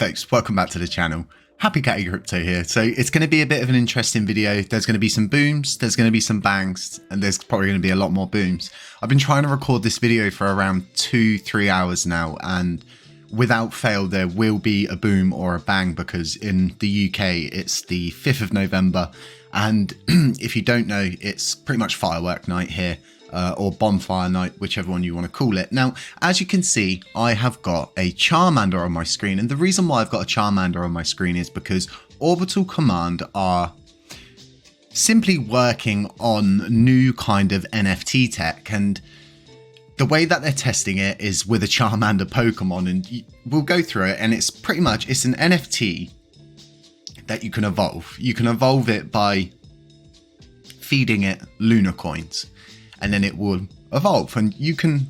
folks, welcome back to the channel. Happy Catty Crypto here. So it's going to be a bit of an interesting video. There's going to be some booms, there's going to be some bangs, and there's probably going to be a lot more booms. I've been trying to record this video for around 2-3 hours now, and without fail there will be a boom or a bang, because in the UK it's the 5th of November, and if you don't know, it's pretty much firework night here. Or bonfire night, whichever one you want to call it. Now, as you can see, I have got a Charmander on my screen, and the reason why I've got a Charmander on my screen is because Orbital Command are simply working on new kind of NFT tech, and the way that they're testing it is with a Charmander Pokemon, and we'll go through it, and it's pretty much, it's an NFT that you can evolve. You can evolve it by feeding it Lunar coins, and then it will evolve. And you can,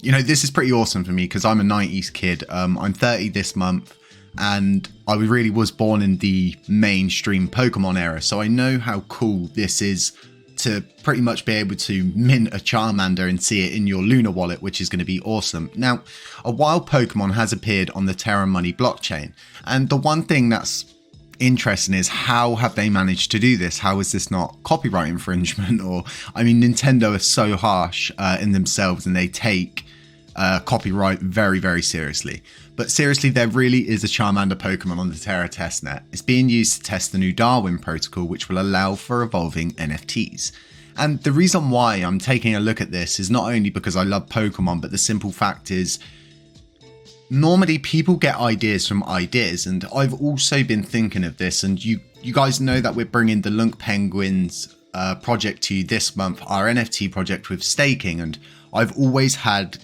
you know, this is pretty awesome for me because I'm a 90s kid. I'm 30 this month, and I really was born in the mainstream Pokemon era. So I know how cool this is to pretty much be able to mint a Charmander and see it in your Lunar wallet, which is going to be awesome. Now, a wild Pokemon has appeared on the TERRA Money blockchain. And the one thing that's interesting is, how have they managed to do this? How is this not copyright infringement? Or, I mean, Nintendo is so harsh in themselves, and they take copyright very, very seriously. But seriously, there really is a Charmander Pokemon on the Terra testnet. It's being used to test the new Darwin protocol, which will allow for evolving NFTs. And the reason why I'm taking a look at this is not only because I love Pokemon, but the simple fact is, normally people get ideas from ideas, and I've also been thinking of this, and you guys know that we're bringing the LUNC Penguins project to you this month, our NFT project with staking, and I've always had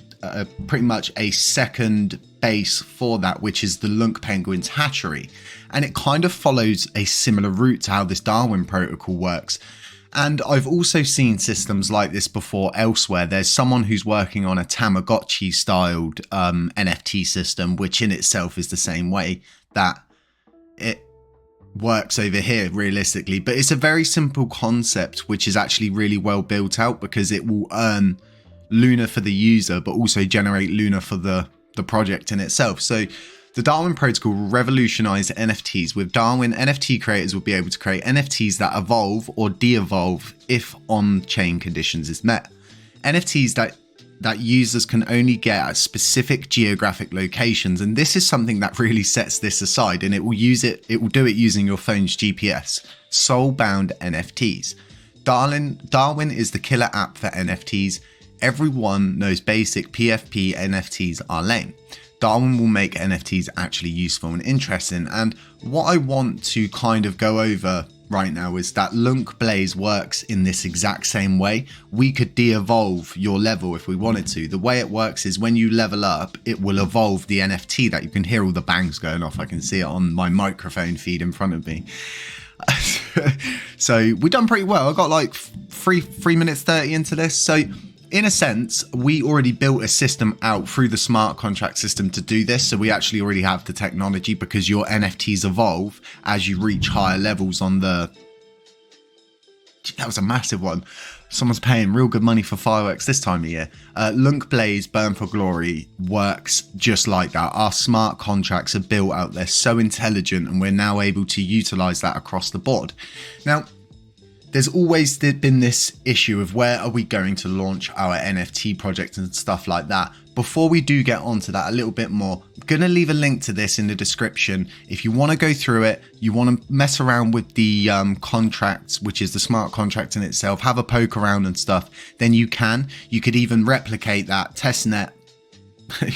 pretty much a second base for that, which is the LUNC Penguins Hatchery, and it kind of follows a similar route to how this Darwin protocol works. And I've also seen systems like this before elsewhere. There's someone who's working on a Tamagotchi styled NFT system, which in itself is the same way that it works over here realistically. But it's a very simple concept, which is actually really well built out, because it will earn Luna for the user, but also generate Luna for the project in itself. So the Darwin protocol will revolutionize NFTs. With Darwin, NFT creators will be able to create NFTs that evolve or de-evolve if on-chain conditions is met. NFTs that users can only get at specific geographic locations, and this is something that really sets this aside, and it will do it using your phone's GPS. Soul-bound NFTs. Darwin is the killer app for NFTs. Everyone knows basic PFP NFTs are lame. Darwin will make NFTs actually useful and interesting. And what I want to kind of go over right now is that LUNC Blaze works in this exact same way. We could de-evolve your level if we wanted to. The way it works is, when you level up, it will evolve the NFT. That you can hear all the bangs going off. I can see it on my microphone feed in front of me. So we've done pretty well. I got like 3 minutes 30 into this. So in a sense, we already built a system out through the smart contract system to do this. So we actually already have the technology, because your NFTs evolve as you reach higher levels on the... That was a massive one. Someone's paying real good money for fireworks this time of year. LUNC Blaze Burn for Glory works just like that. Our smart contracts are built out. They're so intelligent, and we're now able to utilize that across the board. Now, there's always been this issue of, where are we going to launch our NFT project and stuff like that. Before we do get onto that a little bit more, I'm going to leave a link to this in the description. If you want to go through it, you want to mess around with the contracts, which is the smart contract in itself, have a poke around and stuff, then you can. You could even replicate that testnet,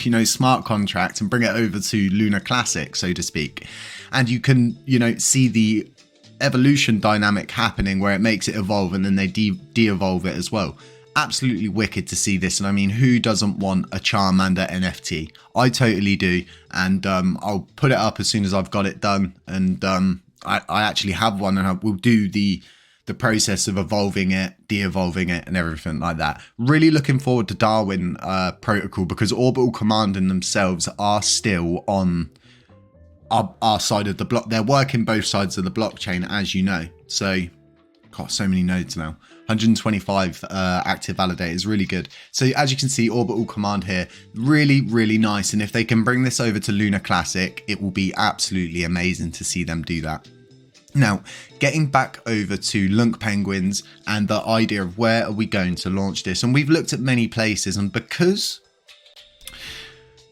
you know, smart contract, and bring it over to Lunar Classic, so to speak. And you can, you know, see the evolution dynamic happening, where it makes it evolve and then they de-evolve it as well. Absolutely wicked to see this, and I mean, who doesn't want a Charmander NFT? I totally do, and I'll put it up as soon as I've got it done, and I actually have one, and I will do the process of evolving it, de-evolving it, and everything like that. Really looking forward to Darwin protocol, because Orbital Command in themselves are still on our side of the block. They're working both sides of the blockchain, as you know. So got so many nodes now. 125 active validators, really good. So as you can see, orbital command here, really, really nice. And if they can bring this over to Lunar Classic, it will be absolutely amazing to see them do that. Now, getting back over to LUNC Penguins and the idea of where are we going to launch this, and we've looked at many places, and because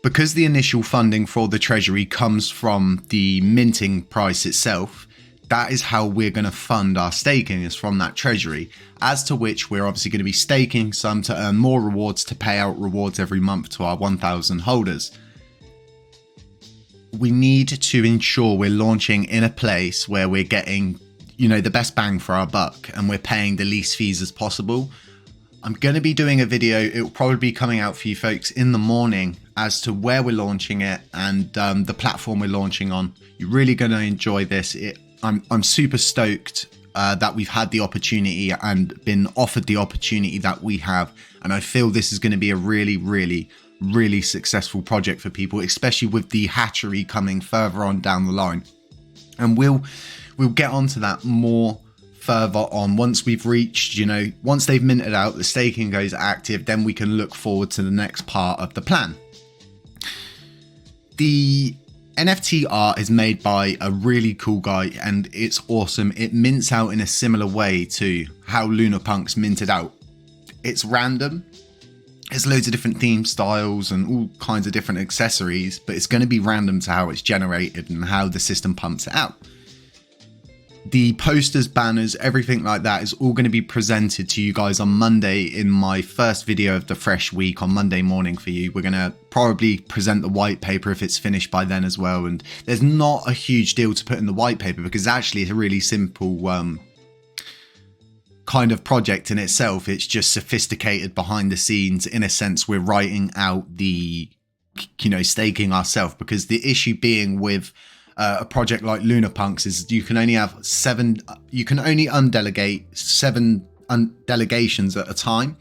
the initial funding for the treasury comes from the minting price itself, that is how we're going to fund our staking, is from that treasury, as to which we're obviously going to be staking some to earn more rewards, to pay out rewards every month to our 1,000 holders. We need to ensure we're launching in a place where we're getting, you know, the best bang for our buck, and we're paying the least fees as possible. I'm going to be doing a video, it will probably be coming out for you folks in the morning, as to where we're launching it and the platform we're launching on. You're really going to enjoy this. I'm super stoked that we've had the opportunity and been offered the opportunity that we have, and I feel this is going to be a really, really, really successful project for people, especially with the hatchery coming further on down the line. And we'll get onto that more further on once we've reached, you know, once they've minted out, the staking goes active, then we can look forward to the next part of the plan. The NFT art is made by a really cool guy, and it's awesome. It mints out in a similar way to how Lunapunk's minted out. It's random. There's loads of different theme styles and all kinds of different accessories, but it's going to be random to how it's generated and how the system pumps it out. The posters, banners, everything like that is all going to be presented to you guys on Monday in my first video of the fresh week on Monday morning for you. We're going to probably present the white paper if it's finished by then as well. And there's not a huge deal to put in the white paper, because actually it's a really simple kind of project in itself. It's just sophisticated behind the scenes. In a sense, we're writing out the, you know, staking ourselves, because the issue being with a project like Lunapunks is you can only have you can only undelegate 7 delegations at a time.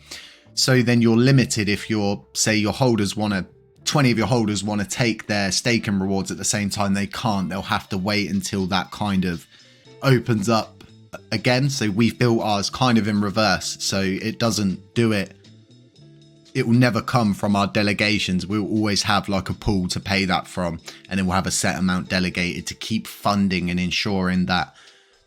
So then you're limited if say your holders want to, 20 of your holders want to take their staking rewards at the same time. They can't, they'll have to wait until that kind of opens up again. So we've built ours kind of in reverse, so it doesn't do it. It will never come from our delegations. We'll always have like a pool to pay that from, and then we'll have a set amount delegated to keep funding and ensuring that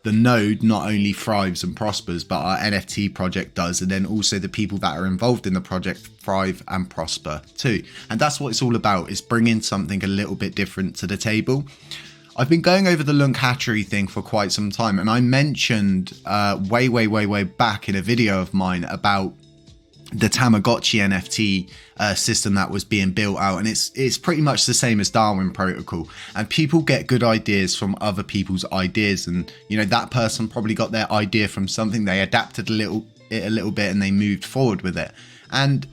the node not only thrives and prospers, but our NFT project does, and then also the people that are involved in the project thrive and prosper too. And that's what it's all about, is bringing something a little bit different to the table. I've been going over the LUNC Hatchery thing for quite some time, and I mentioned way back in a video of mine about the Tamagotchi NFT system that was being built out, and it's pretty much the same as Darwin protocol, and people get good ideas from other people's ideas, and you know, that person probably got their idea from something, they adapted a little bit and they moved forward with it, and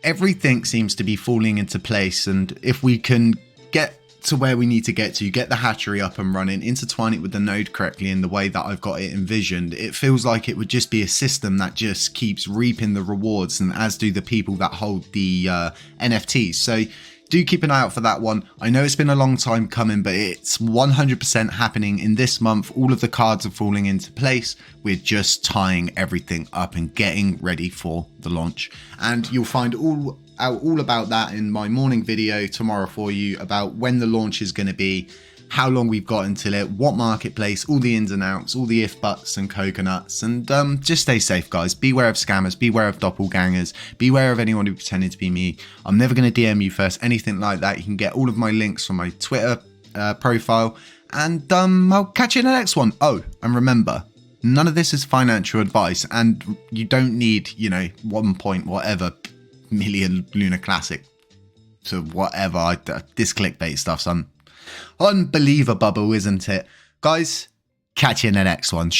everything seems to be falling into place. And if we can get to where we need to get the hatchery up and running, intertwine it with the node correctly in the way that I've got it envisioned, it feels like it would just be a system that just keeps reaping the rewards, and as do the people that hold the NFTs. So do keep an eye out for that one. I know it's been a long time coming, but it's 100% happening in this month. All of the cards are falling into place. We're just tying everything up and getting ready for the launch, and you'll find all about that in my morning video tomorrow for you, about when the launch is going to be, how long we've got until it, what marketplace, all the ins and outs, all the if buts and coconuts, and just stay safe, guys. Beware of scammers, beware of doppelgangers, beware of anyone who pretended to be me. I'm never going to DM you first, anything like that. You can get all of my links from my Twitter profile, and I'll catch you in the next one. Oh, and remember, none of this is financial advice, and you don't need, you know, 1 point whatever million Lunar Classic to whatever. This clickbait stuff's unbelievable, isn't it? Guys, catch you in the next one.